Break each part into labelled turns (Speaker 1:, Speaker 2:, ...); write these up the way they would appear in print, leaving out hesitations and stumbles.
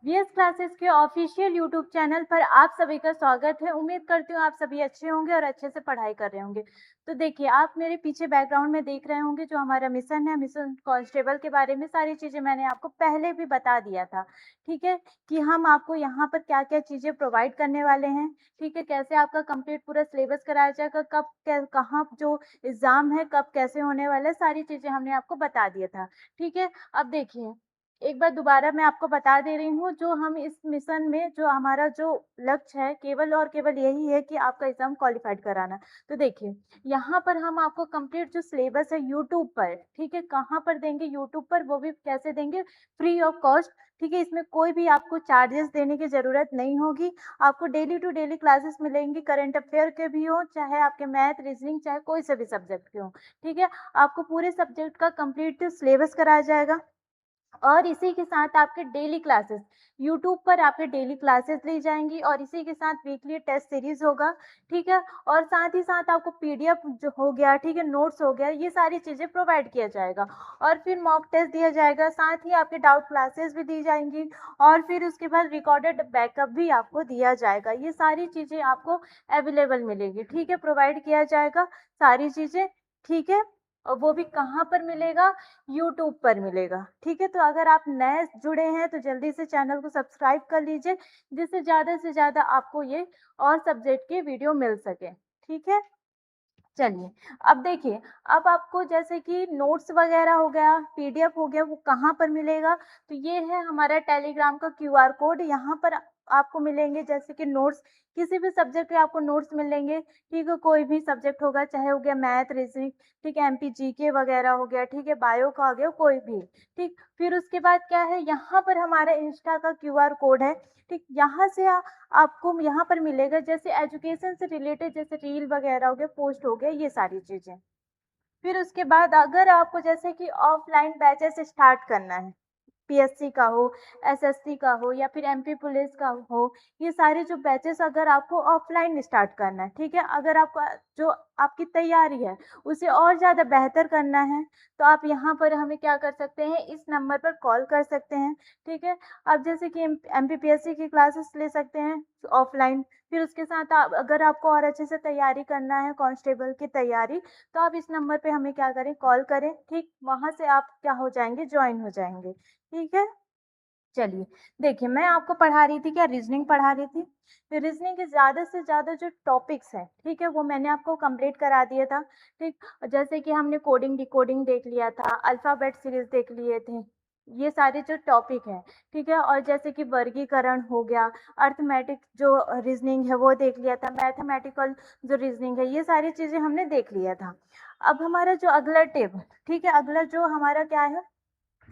Speaker 1: VS classes के official YouTube channel पर आप सभी का स्वागत है। उम्मीद करती हूँ आप सभी अच्छे होंगे और अच्छे से पढ़ाई कर रहे होंगे। तो देखिए, आप मेरे पीछे बैकग्राउंड में देख रहे होंगे जो हमारा मिशन है, मिशन कांस्टेबल के बारे में सारी चीज़ें मैंने आपको पहले भी बता दिया था, ठीक है? कि हम आपको यहाँ पर क्या-क्या चीज़ें प्रोवाइड करने वाले हैं, ठीक है? कैसे आपका कंप्लीट पूरा सिलेबस कराया जाएगा, कब कै कहाँ जो एग्ज़ाम है, कब कैसे होने वाला है, सारी चीज़ें हमने आपको बता दिया था, ठीक है? अब देखिए, एक बार दोबारा मैं आपको बता दे रही हूँ, जो हम इस मिशन में जो हमारा जो लक्ष्य है, केवल और केवल यही है कि आपका एग्ज़ाम क्वालिफ़ाइड कराना। तो देखिए, यहाँ पर हम आपको कंप्लीट जो सिलेबस है यूट्यूब पर, ठीक है? कहाँ पर देंगे? यूट्यूब पर, वो भी कैसे देंगे? फ्री ऑफ कॉस्ट, ठीक है? इसमें कोई भी आपको चार्जेस देने की ज़रूरत नहीं होगी। आपको डेली टू डेली क्लासेस मिलेंगी, करंट अफ़ेयर के भी हों, चाहे आपके मैथ, रीज़निंग, चाहे कोई से भी सब्जेक्ट के हों, ठीक है? आपको पूरे सब्जेक्ट का कंप्लीट सिलेबस कराया जाएगा। और इसी के साथ आपके डेली क्लासेस यूट्यूब पर आपके डेली क्लासेस ली जाएँगी और इसी के साथ वीकली टेस्ट सीरीज़ होगा, ठीक है? और साथ ही साथ आपको पीडीएफ जो हो गया, ठीक है, नोट्स हो गया, ये सारी चीज़ें प्रोवाइड किया जाएगा और फिर मॉक टेस्ट दिया जाएगा, साथ ही आपके डाउट क्लासेस भी दी जाएँगी और फिर उसके बाद रिकॉर्डेड बैकअप भी आपको दिया जाएगा। ये सारी चीज़ें आपको अवेलेबल मिलेगी, ठीक है? प्रोवाइड किया जाएगा सारी चीज़ें, ठीक है? और वो भी कहाँ पर मिलेगा? यूट्यूब पर मिलेगा, ठीक है? तो अगर आप नए जुड़े हैं तो जल्दी से चैनल को सब्सक्राइब कर लीजिए, जिससे ज़्यादा से ज़्यादा आपको ये और सब्जेक्ट के वीडियो मिल सके, ठीक है? चलिए, अब देखिए, अब आपको जैसे कि नोट्स वगैरह हो गया, पीडीएफ हो गया, वो कहाँ पर मिलेगा? तो ये है हमारा टेलीग्राम का क्यूआर कोड, यहाँ पर आपको मिलेंगे जैसे कि नोट्स, किसी भी सब्जेक्ट के आपको नोट्स मिलेंगे, ठीक है? कोई भी सब्जेक्ट होगा, चाहे हो गया मैथ, रीज़निंग, ठीक है? एमपी जीके वगैरह हो गया, ठीक है? बायो का हो गया, कोई भी, ठीक? फिर उसके बाद क्या है, यहाँ पर हमारा इंस्टा का क्यूआर कोड है, ठीक? यहाँ से आपको यहाँ पर मिलेगा जैसे एजुकेशन से रिलेटेड जैसे रील वगैरह हो गया, पोस्ट हो गया, ये सारी चीज़ें। फिर उसके बाद अगर आपको जैसे कि ऑफ़लाइन बैचेज़ स्टार्ट करना है, पीएससी का हो, एसएससी का हो या फिर एमपी पुलिस का हो, ये सारे जो बैचेज़ अगर आपको ऑफ़लाइन स्टार्ट करना है, ठीक है? अगर आपका जो आपकी तैयारी है, उसे और ज़्यादा बेहतर करना है, तो आप यहाँ पर हमें क्या कर सकते हैं, इस नंबर पर कॉल कर सकते हैं, ठीक है? अब जैसे कि एमपीपीएससी की क्लासेस ले सकते हैं ऑफ़लाइन, फिर उसके साथ आप अगर आपको और अच्छे से तैयारी करना है कांस्टेबल की तैयारी, तो आप इस नंबर पे हमें क्या करें, कॉल करें, ठीक? वहाँ से आप क्या हो जाएँगे, जॉइन हो जाएँगे, ठीक है? चलिए, देखिए, मैं आपको पढ़ा रही थी क्या, रीज़निंग पढ़ा रही थी। रीज़निंग के ज़्यादा से ज़्यादा जो टॉपिक्स हैं, ठीक है? वो मैंने आपको कंप्लीट करा दिया था, ठीक? जैसे कि हमने कोडिंग, डिकोडिंग देख लिया था, अल्फ़ाबेट सीरीज़ देख लिए थे, ये सारे जो टॉपिक हैं, ठीक है? और जैसे कि वर्गीकरण हो गया, अरिथमेटिक जो रीज़निंग है वो देख लिया था, मैथमेटिकल जो रीज़निंग है, ये सारी चीज़ें हमने देख लिया था। अब हमारा जो अगला टिप, ठीक है? अगला जो हमारा क्या है,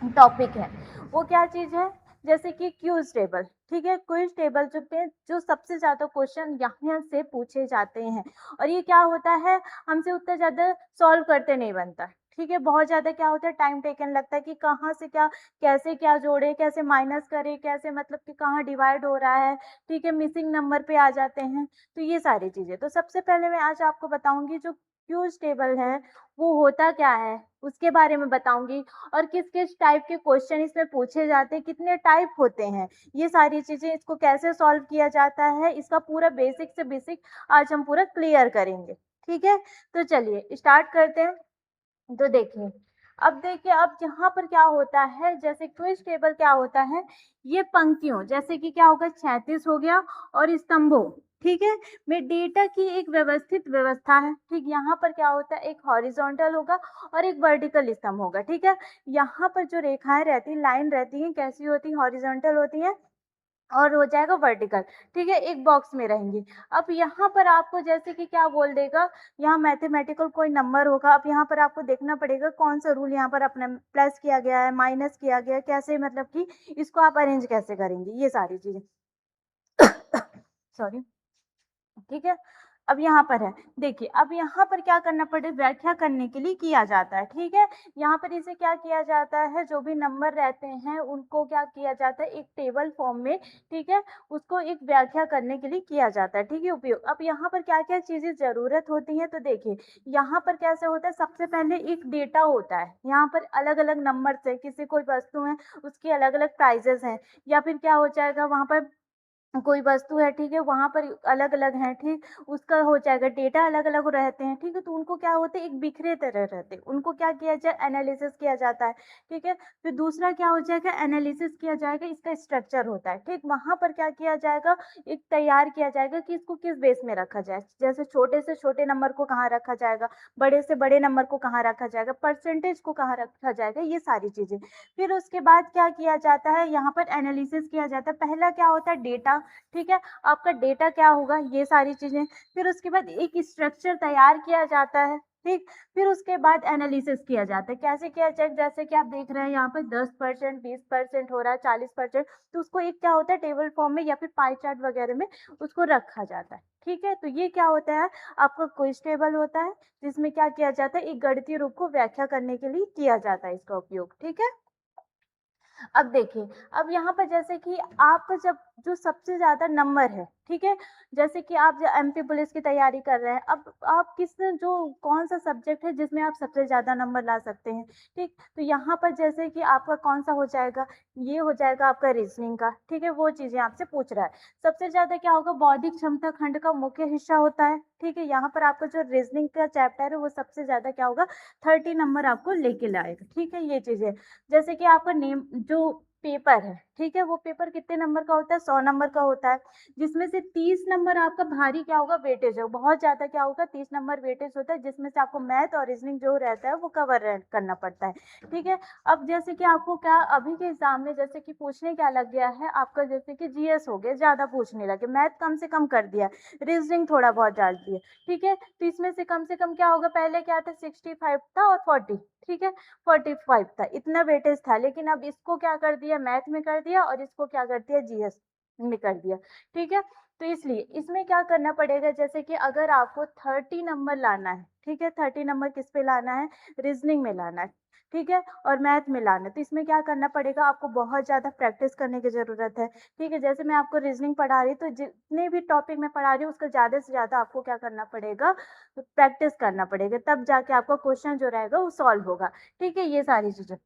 Speaker 1: टॉपिक है, वो क्या चीज़ है? जैसे कि क्यूज़ टेबल, ठीक है? क्विज़ टेबल जो पे जो सबसे ज़्यादा क्वेश्चन यहाँ से पूछे जाते हैं और ये क्या होता है, हमसे उतना ज़्यादा सॉल्व करते नहीं बनता, ठीक है? बहुत ज़्यादा क्या होता है, टाइम टेकन लगता है कि कहाँ से क्या, कैसे क्या जोड़ें, कैसे माइनस करें, कैसे मतलब कि कहाँ डिवाइड हो रहा है, ठीक है? मिसिंग नंबर पे आ जाते हैं, तो ये सारी चीज़ें। तो सबसे पहले मैं आज आपको बताऊँगी जो क्यूज़ टेबल है, वो होता क्या है, उसके बारे में बताऊँगी और किस-किस टाइप के क्वेश्चन इसमें पूछे जाते हैं, कितने टाइप होते हैं, ये सारी चीज़ें, इसको कैसे सॉल्व किया जाता है, इसका पूरा बेसिक से बेसिक आज हम पूरा क्लियर करेंगे, ठीक है? तो चलिए स्टार्ट करते हैं। तो देखिए, अब देखिए, अब यहाँ पर क्या होता है, जैसे क्विज़ टेबल क्या होता है, ये पंक्तियों जैसे कि क्या होगा, 36 हो गया और स्तंभों, ठीक है, में डेटा की एक व्यवस्थित व्यवस्था है, ठीक? यहाँ पर क्या होता है, एक हॉरिज़ॉन्टल होगा और एक वर्टिकल स्तंभ होगा, ठीक है? यहाँ पर जो रेखाएँ रहती हैं, लाइन रहती हैं, कैसी होती हैं, हॉरिज़ॉन्टल होती हैं और हो जाएगा वर्टिकल, ठीक है? एक बॉक्स में रहेंगी। अब यहाँ पर आपको जैसे कि क्या बोल देगा, यहाँ मैथमेटिकल कोई नंबर होगा, अब यहाँ पर आपको देखना पड़ेगा कौन-सा रूल यहाँ पर अपना प्लस किया गया है, माइनस किया गया है, कैसे मतलब कि इसको आप अरेंज कैसे करेंगे, ये सारी चीज़ें। सॉरी, ठीक है? अब यहाँ पर है, देखिए अब यहाँ पर क्या करना पड़े व्याख्या करने के लिए किया जाता है, ठीक है? यहाँ पर इसे क्या किया जाता है, जो भी नंबर रहते हैं उनको क्या किया जाता है एक टेबल फॉर्म में, ठीक है? उसको एक व्याख्या करने के लिए किया जाता है, ठीक है? उपयोग। अब यहाँ पर क्या-क्या चीज़ें ज़रूरत होती हैं, तो देखिए यहाँ पर कैसे होता है, सबसे पहले एक डेटा होता है, यहाँ पर अलग-अलग नंबर्स हैं, किसी कोई वस्तु है, उसकी अलग-अलग प्राइजेज़ हैं, या फिर क्या हो जाएगा वहाँ पर कोई वस्तु है, ठीक है? वहाँ पर अलग-अलग हैं, ठीक? उसका हो जाएगा डेटा अलग-अलग रहते हैं, ठीक है? तो उनको क्या होता है एक बिखरे तरह रहते हैं, उनको क्या किया जाए एनालिसिस किया जाता है, ठीक है? फिर दूसरा क्या हो जाएगा एनालिसिस किया जाएगा, इसका स्ट्रक्चर होता है, ठीक? वहाँ पर क्या किया जाएगा एक तैयार किया जाएगा कि इसको किस बेस में रखा जाए, जैसे छोटे से छोटे नंबर को कहाँ रखा जाएगा, बड़े से बड़े नंबर को कहाँ रखा जाएगा, परसेंटेज को कहाँ रखा जाएगा, ये सारी चीज़ें। फिर उसके बाद क्या किया जाता है, यहाँ पर एनालिसिस किया जाता है। पहला क्या होता है डेटा, ठीक है? आपका डेटा क्या होगा, ये सारी चीज़ें। फिर उसके बाद एक स्ट्रक्चर तैयार किया जाता है, ठीक? फिर उसके बाद एनालिसिस किया जाता है। कैसे किया जाए, जैसे कि आप देख रहे हैं यहाँ पे 10%, 20% हो रहा है, 40%, तो उसको एक क्या होता है टेबल फॉर्म में या फिर पाई चार्ट वगैरह में उसको रखा जाता है, ठीक है? तो ये क्या होता है, आपका क्विज़ टेबल होता है, जिसमें क्या किया जाता है, एक गणितीय रूप को व्याख्या करने के लिए किया जाता है इसका उपयोग, ठीक है? अब देखिए, अब यहाँ पर जैसे कि आपका जब जो सबसे ज़्यादा नंबर है, ठीक है? जैसे कि आप ज एमपी पुलिस की तैयारी कर रहे हैं, अब आप किस जो कौन-सा सब्जेक्ट है जिसमें आप सबसे ज़्यादा नंबर ला सकते हैं, ठीक? तो यहाँ पर जैसे कि आपका कौन-सा हो जाएगा, ये हो जाएगा आपका रीज़निंग का, ठीक है? वो चीज़ें आपसे पूछ रहा है। सबसे ज़्यादा क्या होगा बौद्धिक क्षमता खंड का मुख्य हिस्सा होता है, ठीक है? यहाँ पर आपका जो रीज़निंग का चैप्टर है वो सबसे ज़्यादा क्या होगा 30 नंबर आपको लेके लाएगा, ठीक है? ये चीज़ें। जैसे कि आपका नेम जो पेपर है, ठीक है? वो पेपर कितने नंबर का होता है? 100 नंबर का होता है, जिसमें से 30 नंबर आपका भारी क्या होगा वेटेज है, बहुत ज़्यादा क्या होगा 30 नंबर वेटेज होता है, जिसमें से आपको मैथ और रीज़निंग जो रहता है वो कवर करना पड़ता है, ठीक है? अब जैसे कि आपको क्या अभी के एग्ज़ाम में जैसे कि पूछने क्या लग गया है, आपका जैसे कि जीएस हो गया, ज़्यादा पूछने लगे, मैथ कम से कम कर दिया, रीज़निंग थोड़ा बहुत डाल दिया, ठीक है? तो इसमें से कम क्या होगा, पहले क्या था 65 था और 40, ठीक है? 45 था, इतना वेटेज था, लेकिन अब इसको क्या कर दिया मैथ में कर दिया और इसको क्या कर दिया जीएस में कर दिया, ठीक है? तो इसलिए इसमें क्या करना पड़ेगा जैसे कि अगर आपको 30 नंबर लाना है, ठीक है? 30 नंबर किस पे लाना है? रीज़निंग में लाना है, ठीक है? और मैथ में लाना है, तो इसमें क्या करना पड़ेगा आपको बहुत ज़्यादा प्रैक्टिस करने की ज़रूरत है, ठीक है? जैसे मैं आपको रीज़निंग पढ़ा रही तो जितने भी टॉपिक मैं पढ़ा रही हूँ उसका ज़्यादा से ज़्यादा आपको क्या करना पड़ेगा प्रैक्टिस करना पड़ेगा, तब जाके आपका क्वेश्चन जो रहेगा वो सॉल्व होगा, ठीक है? ये सारी चीज़ें।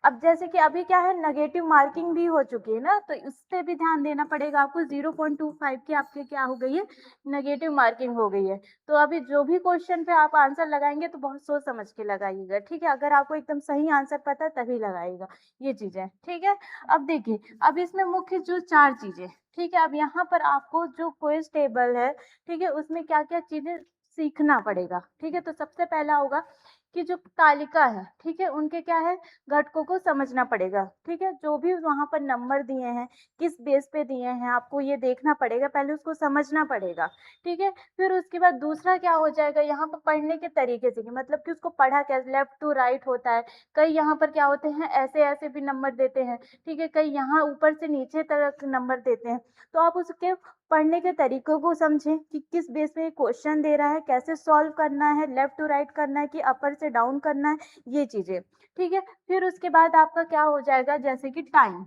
Speaker 1: अब जैसे कि अभी क्या है नेगेटिव मार्किंग भी हो चुकी है ना, तो इस पे भी ध्यान देना पड़ेगा आपको 0.25 की आपकी क्या हो गई है, नेगेटिव मार्किंग हो गई है। तो अभी जो भी क्वेश्चन पे आप आंसर लगाएँगे तो बहुत सोच समझ के लगाइएगा, ठीक है? अगर आपको एकदम सही आंसर पता है तभी लगाइएगा, ये चीज़ें, ठीक है? अब देखिए, अब इसमें मुख्य जो 4 चीज़ें, ठीक है? अब यहाँ पर आपको जो क्विज़ टेबल है, ठीक है? उसमें क्या-क्या चीज़ें सीखना पड़ेगा, ठीक है? तो सबसे पहला होगा कि जो तालिका है, ठीक है? उनके क्या है घटकों को समझना पड़ेगा, ठीक है? जो भी वहाँ पर नंबर दिए हैं, किस बेस पे दिए हैं, आपको ये देखना पड़ेगा, पहले उसको समझना पड़ेगा, ठीक है? फिर उसके बाद दूसरा क्या हो जाएगा यहाँ पर पढ़ने के तरीके से कि मतलब कि उसको पढ़ा कैसे लेफ्ट टू राइट होता है, कई यहाँ पर क्या होते हैं ऐसे-ऐसे भी नंबर देते हैं, ठीक है? कई यहाँ ऊपर से नीचे तक नंबर देते हैं, तो आप उसके पढ़ने के तरीकों को समझें कि किस बेस पे क्वेश्चन दे रहा है, कैसे सॉल्व करना है, लेफ्ट टू राइट करना है कि अपर से डाउन करना है, ये चीज़ें, ठीक है? फिर उसके बाद आपका क्या हो जाएगा जैसे कि टाइम,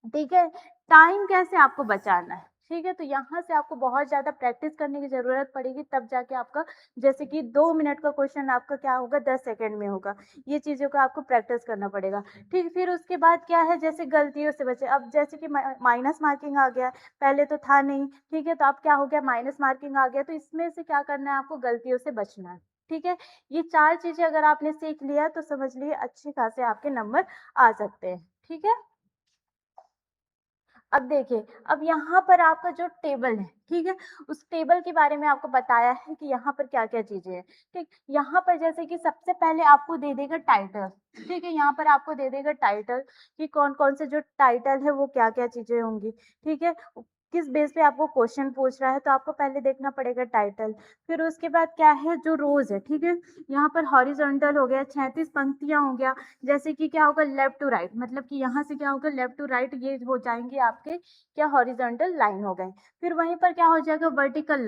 Speaker 1: ठीक है? टाइम कैसे आपको बचाना है, ठीक है? तो यहाँ से आपको बहुत ज़्यादा प्रैक्टिस करने की ज़रूरत पड़ेगी तब जाके आपका जैसे कि 2 मिनट का क्वेश्चन आपका क्या होगा 10 सेकंड में होगा। ये चीज़ों का आपको प्रैक्टिस करना पड़ेगा, ठीक? फिर उसके बाद क्या है जैसे गलतियों से बचें, अब जैसे कि माइनस मार्किंग आ गया, पहले तो था नहीं, ठीक है? तो अब क्या हो गया माइनस मार्किंग आ गया, तो इसमें से क्या करना है आपको गलतियों से बचना है, ठीक है? ये 4 चीज़ें अगर आपने सीख लिया तो समझ लिए अच्छे खासे आपके नंबर आ सकते हैं, ठीक है? अब देखिए, अब यहाँ पर आपका जो टेबल है, ठीक है? उस टेबल के बारे में आपको बताया है कि यहाँ पर क्या-क्या चीज़ें हैं, ठीक? यहाँ पर जैसे कि सबसे पहले आपको दे देगा टाइटल, ठीक है? यहाँ पर आपको दे देगा टाइटल कि कौन-कौन से जो टाइटल है वो क्या-क्या चीज़ें होंगी, ठीक है? किस बेस पे आपको क्वेश्चन पूछ रहा है, तो आपको पहले देखना पड़ेगा टाइटल। फिर उसके बाद क्या है, जो रोज़ है, ठीक है? यहाँ पर हॉरिज़ॉन्टल हो गया, 36 पंक्तियाँ हो गया, जैसे कि क्या होगा लेफ्ट टू राइट, मतलब कि यहाँ से क्या होगा लेफ्ट टू राइट, ये हो जाएँगे आपके क्या हॉरिज़ॉन्टल लाइन हो गए। फिर वहीं पर क्या हो जाएगा वर्टिकल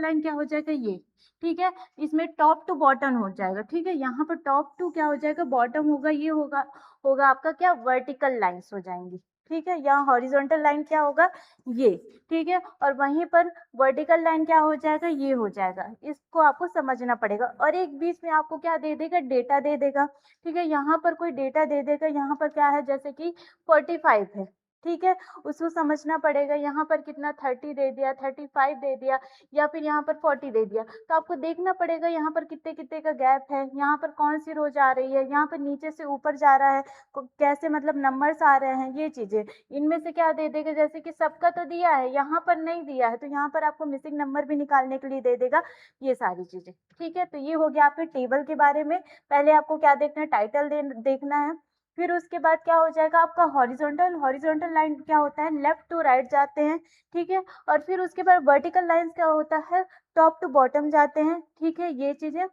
Speaker 1: लाइन क्या हो जाएगा ये, ठीक है? इसमें टॉप टू बॉटम हो जाएगा, ठीक है? यहाँ पर टॉप टू क्या हो जाएगा बॉटम होगा, ये होगा होगा आपका क्या वर्टिकल लाइन्स हो जाएँगी, ठीक है? यहाँ हॉरिज़ॉन्टल लाइन क्या होगा ये, ठीक है? और वहीं पर वर्टिकल लाइन क्या हो जाएगा ये हो जाएगा। इसको आपको समझना पड़ेगा और एक बीच में आपको क्या दे देगा डेटा दे देगा, ठीक है? यहाँ पर कोई डेटा दे देगा, यहाँ पर क्या है जैसे कि 45 है, ठीक है? उसको समझना पड़ेगा, यहाँ पर कितना 30 दे दिया, 35 दे दिया या फिर यहाँ पर 40 दे दिया। तो आपको देखना पड़ेगा यहाँ पर कितने-कितने का गैप है, यहाँ पर कौन-सी रो जा रही है, यहाँ पर नीचे से ऊपर जा रहा है, कैसे मतलब नंबर्स आ रहे हैं, ये चीज़ें। इनमें से क्या दे देगा जैसे कि सबका तो दिया है, यहाँ पर नहीं दिया है, तो यहाँ पर आपको मिसिंग नंबर भी निकालने के लिए दे देगा, ये सारी चीज़ें। ठीक है? तो ये हो गया आपके टेबल के बारे में। पहले आपको क्या देखना है टाइटल देखना है, फिर उसके बाद क्या हो जाएगा आपका हॉरिज़ॉन्टल लाइन क्या होता है लेफ्ट टू राइट जाते हैं, ठीक है? और फिर उसके बाद वर्टिकल लाइन्स क्या होता है टॉप टू बॉटम जाते हैं, ठीक है? ये चीज़ें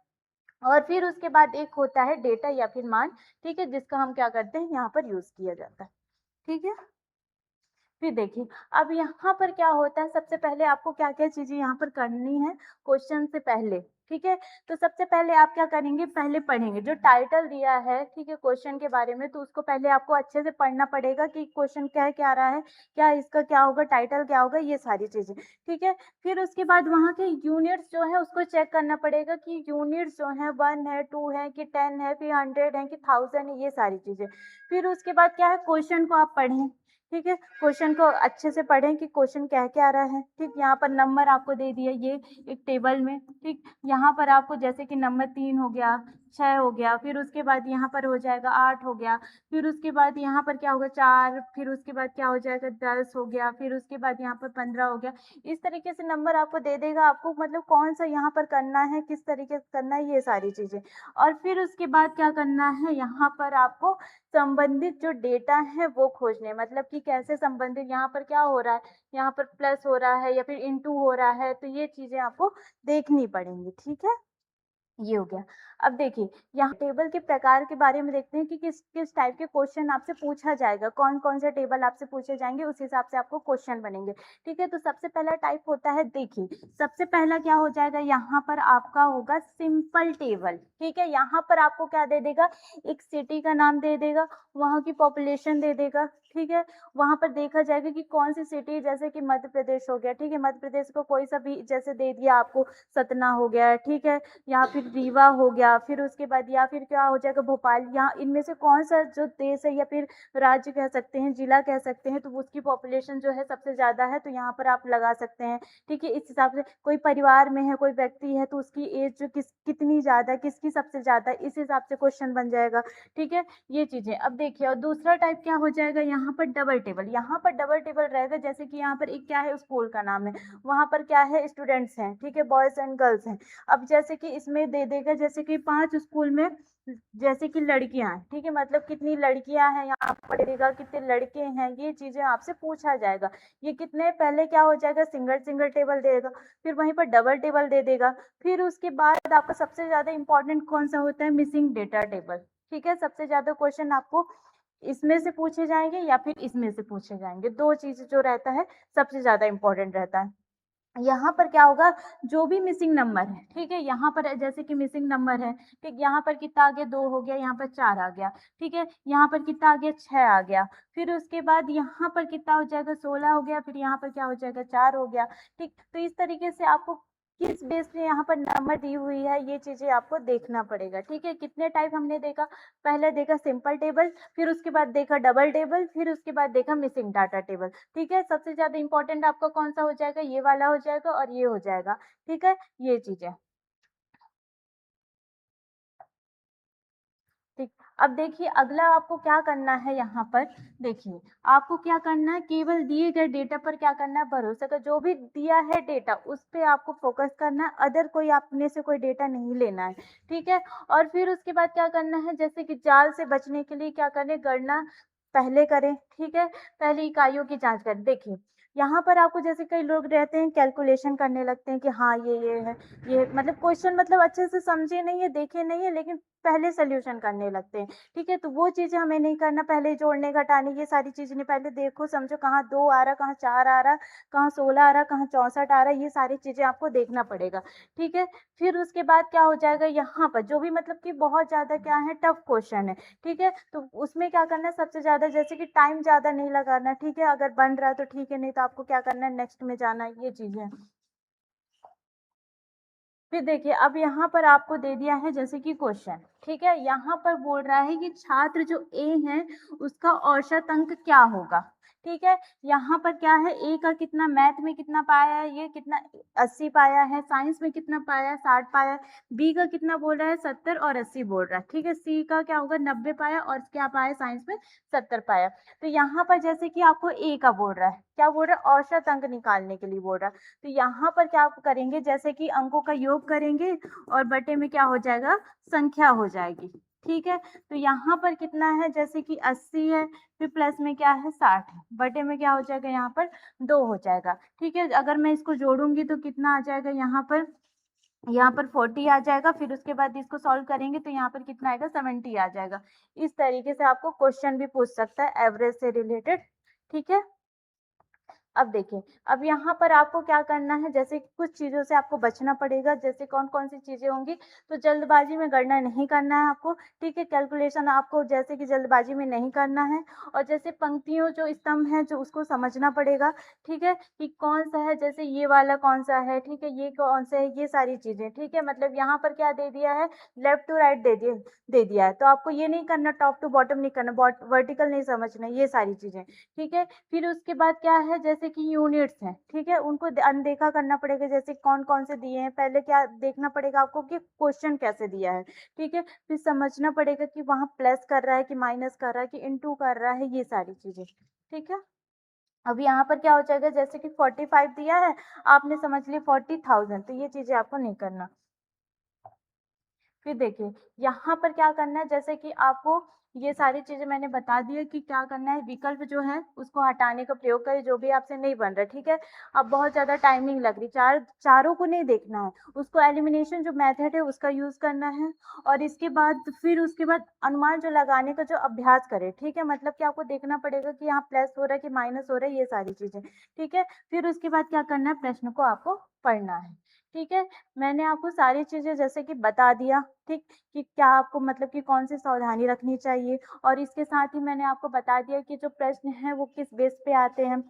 Speaker 1: और फिर उसके बाद एक होता है डेटा या फिर मान, ठीक है? जिसका हम क्या करते हैं यहाँ पर यूज़ किया जाता है, ठीक है? फिर देखिए, अब यहाँ पर क्या होता है सबसे पहले आपको क्या-क्या चीज़ें यहाँ पर करनी है क्वेश्चन से पहले, ठीक है? तो सबसे पहले आप क्या करेंगे पहले पढ़ेंगे, जो टाइटल दिया है, ठीक है? क्वेश्चन के बारे में तो उसको पहले आपको अच्छे से पढ़ना पड़ेगा कि क्वेश्चन कह क्या रहा है, क्या इसका क्या होगा, टाइटल क्या होगा, ये सारी चीज़ें, ठीक है? फिर उसके बाद वहाँ के यूनिट्स जो है उसको चेक करना पड़ेगा कि यूनिट्स जो हैं 1 है, 2 है कि 10 है, फिर 100 है कि 1000 है, ये सारी चीज़ें। फिर उसके बाद क्या है क्वेश्चन को आप पढ़ें, ठीक है? क्वेश्चन को अच्छे से पढ़ें कि क्वेश्चन कह क्या रहा है, ठीक? यहाँ पर नंबर आपको दे दिया ये एक टेबल में, ठीक? यहाँ पर आपको जैसे कि नंबर 3 हो गया, 6 हो गया, फिर उसके बाद यहाँ पर हो जाएगा 8 हो गया, फिर उसके बाद यहाँ पर क्या होगा 4, फिर उसके बाद क्या हो जाएगा 10 हो गया, फिर उसके बाद यहाँ पर 15 हो गया। इस तरीके से नंबर आपको दे देगा, आपको मतलब कौन-सा यहाँ पर करना है, किस तरीके से करना है, ये सारी चीज़ें। और फिर उसके बाद क्या करना है, यहाँ पर आपको संबंधित जो डेटा है वो खोजने हैं, मतलब कि कैसे संबंधित यहाँ पर क्या हो रहा है, यहाँ पर प्लस हो रहा है या फिर इंटू हो रहा है, तो ये चीज़ें आपको देखनी पड़ेंगी, ठीक है? ये हो गया। अब देखिए, यहाँ टेबल के प्रकार के बारे में देखते हैं कि किस टाइप के क्वेश्चन आपसे पूछा जाएगा, कौन-कौन से टेबल आपसे पूछे जाएँगे, उस हिसाब से आपको क्वेश्चन बनेंगे। ठीक है? तो सबसे पहला टाइप होता है देखिए, सबसे पहला क्या हो जाएगा यहाँ पर आपका होगा सिंपल टेबल, ठीक है? यहाँ पर आपको क्या दे देगा, एक सिटी का नाम दे देगा, वहाँ की पॉपुलेशन दे देगा, ठीक है? वहाँ पर देखा जाएगा कि कौन-सी सिटी जैसे कि मध्य प्रदेश हो गया, ठीक है? मध्य प्रदेश को कोई सा भी जैसे दे दिया आपको सतना हो गया, ठीक है? या फिर रीवा हो गया, फिर उसके बाद या फिर क्या हो जाएगा भोपाल, यहाँ इनमें से कौन-सा जो देश है या फिर राज्य कह सकते हैं, जिला कह सकते हैं, तो उसकी पॉपुलेशन जो है सबसे ज़्यादा है, तो यहाँ पर आप लगा सकते हैं, ठीक है? इस हिसाब से कोई परिवार में है, कोई व्यक्ति है, तो उसकी एज जो कितनी ज़्यादा है, किसकी सबसे ज़्यादा है, इस हिसाब से क्वेश्चन बन जाएगा, ठीक है? ये चीज़ें। अब देखिए और दूसरा टाइप क्या हो जाएगा यहाँ पर डबल टेबल, यहाँ पर डबल टेबल रहेगा जैसे कि यहाँ पर एक क्या है स्कूल का नाम है, वहाँ पर क्या है स्टूडेंट्स हैं, ठीक है? बॉयज़ एंड गर्ल्स हैं। अब जैसे कि इसमें दे देगा जैसे कि 5 स्कूल में जैसे कि लड़कियाँ हैं, ठीक है? मतलब कितनी लड़कियाँ हैं यहाँ पर देगा, कितने लड़के हैं, ये चीज़ें आपसे पूछा जाएगा। ये कितने पहले क्या हो जाएगा सिंगल टेबल देगा, फिर वहीं पर डबल टेबल दे देगा। फिर उसके बाद आपका सबसे ज़्यादा इम्पोर्टेंट कौन-सा होता है मिसिंग डेटा टेबल, ठीक है? सबसे ज़्यादा क्वेश्चन आपको इसमें से पूछे जाएँगे या फिर इसमें से पूछे जाएँगे। 2 चीज़ें जो रहता है सबसे ज़्यादा इम्पोर्टेंट रहता है। यहाँ पर क्या होगा, जो भी मिसिंग नंबर है, ठीक है? यहाँ पर जैसे कि मिसिंग नंबर है, ठीक? यहाँ पर कितना आ गया 2 हो गया, यहाँ पर 4 आ गया, ठीक है? यहाँ पर कितना आ गया 6 आ गया, फिर उसके बाद यहाँ पर कितना हो जाएगा 16 हो गया, फिर यहाँ पर क्या हो जाएगा 4 हो गया, ठीक? तो इस तरीके से आपको किस बेस पे यहाँ पर नंबर दी हुई है, ये चीज़ें आपको देखना पड़ेगा, ठीक है? कितने टाइप हमने देखा, पहले देखा सिंपल टेबल, फिर उसके बाद देखा डबल टेबल, फिर उसके बाद देखा मिसिंग डाटा टेबल। ठीक है? सबसे ज़्यादा इम्पोर्टेंट आपका कौन-सा हो जाएगा? ये वाला हो जाएगा और ये हो जाएगा, ठीक है? ये चीज़ें, ठीक। अब देखिए अगला आपको क्या करना है यहाँ पर, देखिए आपको क्या करना है केवल दिए गए डेटा पर क्या करना है भरोसा का जो भी दिया है डेटा उस पे आपको फ़ोकस करना है, अदर कोई अपने से कोई डेटा नहीं लेना है, ठीक है? और फिर उसके बाद क्या करना है जैसे कि जाल से बचने के लिए क्या करें गणना पहले करें, ठीक है? पहले इकाइयों की जाँच करें। देखिए यहाँ पर आपको जैसे कई लोग रहते हैं कैलकुलेशन करने लगते हैं कि हाँ ये है, ये मतलब क्वेश्चन मतलब अच्छे से समझे नहीं है, देखे नहीं है, लेकिन पहले सॉल्यूशन करने लगते हैं, ठीक है? तो वो चीज़ें हमें नहीं करना, पहले जोड़ने घटाने ये सारी चीज़ें नहीं, पहले देखो समझो कहाँ 2 आ रहा, कहाँ 4 आ रहा, कहाँ 16 आ रहा, कहाँ 64 आ रहा, ये सारी चीज़ें आपको देखना पड़ेगा, ठीक है? फिर उसके बाद क्या हो जाएगा, यहाँ पर जो भी मतलब कि बहुत ज़्यादा क्या है, टफ क्वेश्चन है, ठीक है? तो उसमें क्या करना है, सबसे ज़्यादा जैसे कि टाइम ज़्यादा नहीं लगाना, ठीक है? अगर बन रहा है तो ठीक है, नहीं तो आपको क्या करना है, नेक्स्ट में जाना है, ये चीज़ें हैं। फिर देखिए, अब यहाँ पर आपको दे दिया है जैसे कि क्वेश्चन, ठीक है? यहाँ पर बोल रहा है कि छात्र जो ए है, उसका औसत अंक क्या होगा, ठीक है? यहाँ पर क्या है, ए का कितना, मैथ में कितना पाया है, ये कितना 80 पाया है, साइंस में कितना पाया है, 60 पाया है, बी का कितना बोल रहा है, 70 और 80 बोल रहा है, ठीक है? सी का क्या होगा, 90 पाया, और क्या पाया साइंस में, 70 पाया। तो यहाँ पर जैसे कि आपको ए का बोल रहा है, क्या बोल रहा है, औसत अंक निकालने के लिए बोल रहा है। तो यहाँ पर क्या आप करेंगे, जैसे कि अंकों का योग करेंगे और बटे में क्या हो जाएगा, संख्या हो जाएगी, ठीक है? तो यहाँ पर कितना है, जैसे कि 80 है, फिर प्लस में क्या है, 60 है, बटे में क्या हो जाएगा, यहाँ पर 2 हो जाएगा, ठीक है? अगर मैं इसको जोड़ूंगी तो कितना आ जाएगा, यहाँ पर 40 आ जाएगा, फिर उसके बाद इसको सॉल्व करेंगे तो यहाँ पर कितना आएगा, 70 आ जाएगा। इस तरीके से आपको क्वेश्चन भी पूछ सकता है एवरेज से रिलेटेड, ठीक है? अब देखिए, अब यहाँ पर आपको क्या करना है, जैसे कुछ चीज़ों से आपको बचना पड़ेगा, जैसे कौन-कौन सी चीज़ें होंगी, तो जल्दबाजी में गणना नहीं करना है आपको, ठीक है? कैलकुलेशन आपको जैसे कि जल्दबाजी में नहीं करना है, और जैसे पंक्तियों जो स्तंभ हैं, जो उसको समझना पड़ेगा, ठीक है? कि कौन-सा है, जैसे ये वाला कौन-सा है, ठीक है? ये कौन-सा है, ये सारी चीज़ें, ठीक है? मतलब यहाँ पर क्या दे दिया है, लेफ्ट टू राइट दे दिया है, तो आपको ये नहीं करना, टॉप टू बॉटम नहीं करना, वर्टिकल नहीं समझना, ये सारी चीज़ें, ठीक है? फिर उसके बाद क्या है, जैसे कि यूनिट्स हैं, ठीक है? उनको अनदेखा करना पड़ेगा, जैसे कौन-कौन से दिए हैं, पहले क्या देखना पड़ेगा आपको कि क्वेश्चन कैसे दिया है, ठीक है? फिर समझना पड़ेगा कि वहाँ प्लस कर रहा है कि माइनस कर रहा है कि इनटू कर रहा है, ये सारी चीज़ें, ठीक है? अब यहाँ पर क्या हो जाएगा, जैसे कि 45 दिया है, आपने समझ लिया 40,000, तो ये चीज़ें आपको नहीं करना। फिर देखिए, यहाँ पर क्या करना है, जैसे कि आपको ये सारी चीज़ें मैंने बता दी है कि क्या करना है, विकल्प जो है उसको हटाने का प्रयोग करें, जो भी आपसे नहीं बन रहा है, ठीक है? अब बहुत ज़्यादा टाइमिंग लग रही, चारों को नहीं देखना है, उसको एलिमिनेशन जो मेथड है उसका यूज़ करना है, और इसके बाद फिर उसके बाद अनुमान जो लगाने का जो अभ्यास करें, ठीक है? मतलब कि आपको देखना पड़ेगा कि यहाँ प्लस हो रहा है कि माइनस हो रहा है, ये सारी चीज़ें, ठीक है? फिर उसके बाद क्या करना है, प्रश्न को आपको पढ़ना है, ठीक है? मैंने आपको सारी चीज़ें जैसे कि बता दिया, ठीक? कि क्या आपको मतलब कि कौन-सी सावधानी रखनी चाहिए, और इसके साथ ही मैंने आपको बता दिया कि जो प्रश्न हैं वो किस बेस पे आते हैं।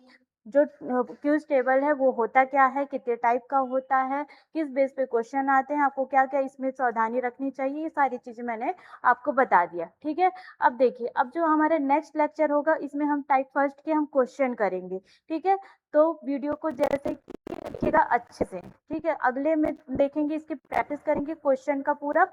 Speaker 1: जो क्यूज़ टेबल है वो होता क्या है, कितने टाइप का होता है, किस बेस पे क्वेश्चन आते हैं, आपको क्या-क्या इसमें सावधानी रखनी चाहिए, ये सारी चीज़ें मैंने आपको बता दिया, ठीक है? अब देखिए, अब जो हमारा नेक्स्ट लेक्चर होगा इसमें हम टाइप फर्स्ट के हम क्वेश्चन करेंगे, ठीक है? तो वीडियो को जैसे कि देखिएगा अच्छे से, ठीक है? अगले में देखेंगे, इसकी प्रैक्टिस करेंगे क्वेश्चन का पूरा।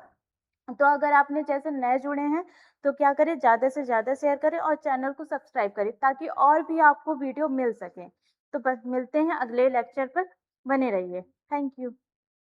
Speaker 1: तो अगर आपने जैसे नए जुड़े हैं, तो क्या करें, ज़्यादा से ज़्यादा शेयर करें और चैनल को सब्सक्राइब करें, ताकि और भी आपको वीडियो मिल सकें। तो बस मिलते हैं अगले लेक्चर पर, बने रहिए। Thank you.